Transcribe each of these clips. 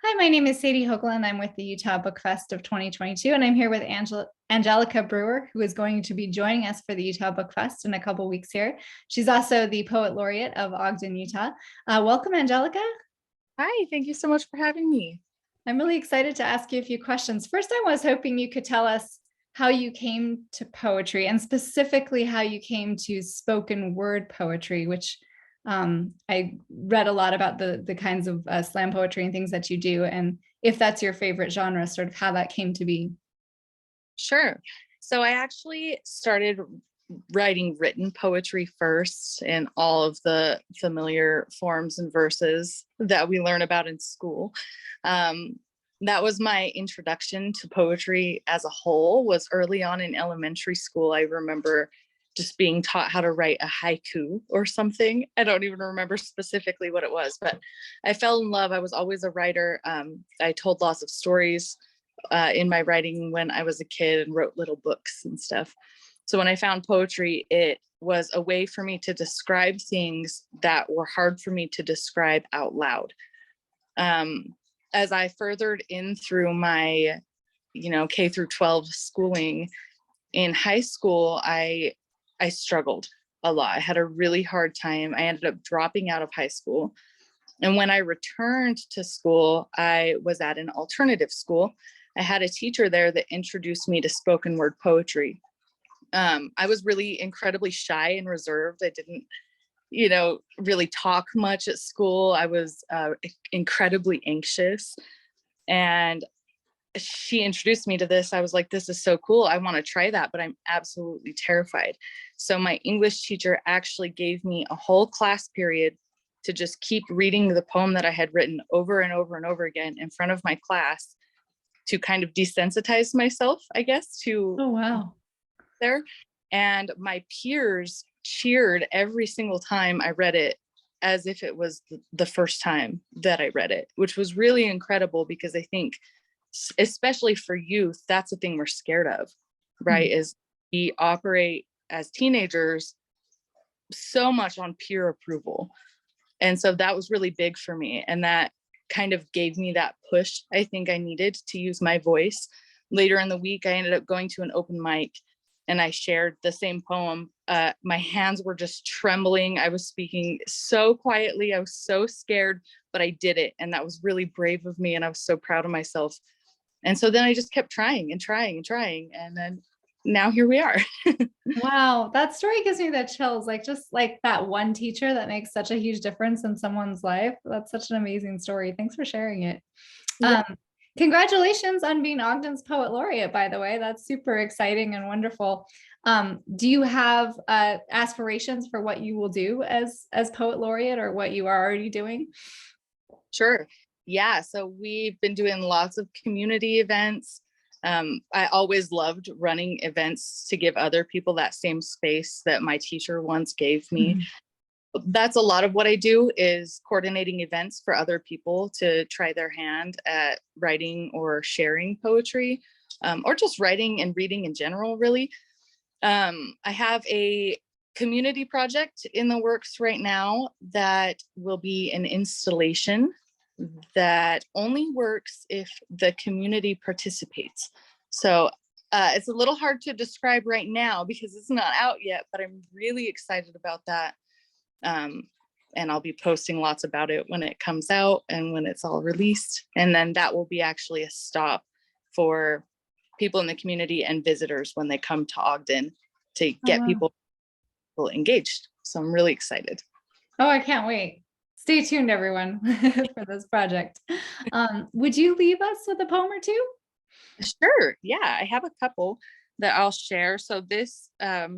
Hi, my name is Sadie Hoagland. I'm with the Utah Book Fest of 2022, and I'm here with Angelika Brewer, who is going to be joining us for the Utah Book Fest in a couple weeks here. She's also the Poet Laureate of Ogden, Utah. Welcome, Angelika. Hi, thank you so much for having me. I'm really excited to ask you a few questions. First, I was hoping you could tell us how you came to poetry and specifically how you came to spoken word poetry, which I read a lot about the kinds of slam poetry and things that you do, and if that's your favorite genre, sort of how that came to be. Sure. So I actually started writing written poetry first in all of the familiar forms and verses that we learn about in school. That was my introduction to poetry as a whole, was early on in elementary school. I remember just being taught how to write a haiku or something. I don't even remember specifically what it was, but I fell in love. I was always a writer. I told lots of stories in my writing when I was a kid and wrote little books and stuff. So when I found poetry, it was a way for me to describe things that were hard for me to describe out loud. As I furthered in through my, K through 12 schooling, in high school, I struggled a lot. I had a really hard time. I ended up dropping out of high school. And when I returned to school, I was at an alternative school. I had a teacher there that introduced me to spoken word poetry. I was really incredibly shy and reserved. I didn't, really talk much at school. I was incredibly anxious. And she introduced me to this. I was like, this is so cool. I want to try that, but I'm absolutely terrified. So my English teacher actually gave me a whole class period to just keep reading the poem that I had written over and over and over again in front of my class to kind of desensitize myself, I guess, to Oh, wow. there. And my peers cheered every single time I read it as if it was the first time that I read it, which was really incredible because I think, especially for youth, that's the thing we're scared of, right? Mm-hmm. Is we operate as teenagers so much on peer approval. And so that was really big for me. And that kind of gave me that push I think I needed to use my voice. Later in the week, I ended up going to an open mic and I shared the same poem. My hands were just trembling. I was speaking so quietly. I was so scared, but I did it. And that was really brave of me. And I was so proud of myself. And so then I just kept trying and trying and trying. And then now here we are. Wow, that story gives me the chills. Like just like that one teacher that makes such a huge difference in someone's life. That's such an amazing story. Thanks for sharing it. Yeah. Congratulations on being Ogden's Poet Laureate, by the way. That's super exciting and wonderful. Do you have aspirations for what you will do as Poet Laureate or what you are already doing? Sure. Yeah. So we've been doing lots of community events. I always loved running events to give other people that same space that my teacher once gave me. That's a lot of what I do, is coordinating events for other people to try their hand at writing or sharing poetry, or just writing and reading in general, really. I have a community project in the works right now that will be an installation that only works if the community participates. So it's a little hard to describe right now because it's not out yet, but I'm really excited about that. And I'll be posting lots about it when it comes out and when it's all released. And then that will be actually a stop for people in the community and visitors when they come to Ogden to get people engaged. So I'm really excited. Oh, I can't wait. Stay tuned, everyone, for this project. Would you leave us with a poem or two? Sure. Yeah, I have a couple that I'll share. So this,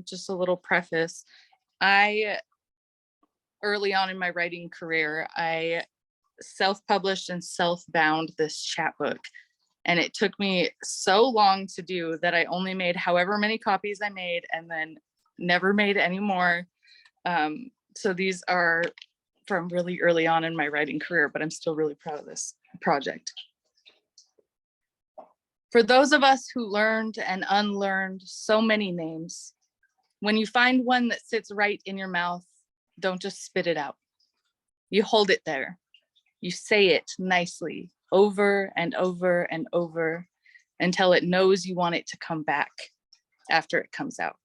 just a little preface. Early on in my writing career, I self-published and self-bound this chapbook. And it took me so long to do that I only made however many copies I made and then never made any more. So these are from really early on in my writing career, but I'm still really proud of this project. For those of us who learned and unlearned so many names, when you find one that sits right in your mouth, don't just spit it out. You hold it there. You say it nicely over and over and over until it knows you want it to come back after it comes out.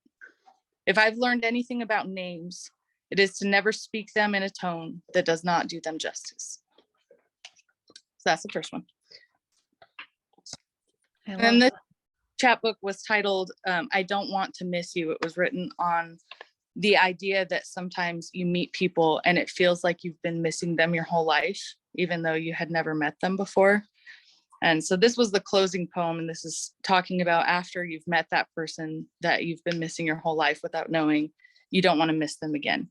If I've learned anything about names, it is to never speak them in a tone that does not do them justice. So that's the first one. I And then love this that. chapbook was titled, I Don't Want to Miss You. It was written on the idea that sometimes you meet people and it feels like you've been missing them your whole life, even though you had never met them before. And so this was the closing poem, and this is talking about after you've met that person that you've been missing your whole life without knowing, you don't want to miss them again.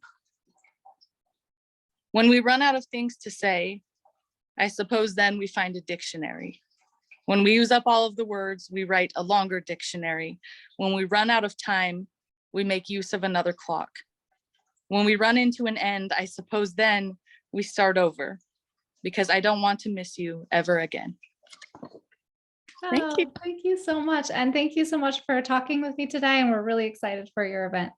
When we run out of things to say, I suppose then we find a dictionary. When we use up all of the words, we write a longer dictionary. When we run out of time, we make use of another clock. When we run into an end, I suppose then we start over, because I don't want to miss you ever again. Thank you. Thank you so much. And thank you so much for talking with me today. And we're really excited for your event.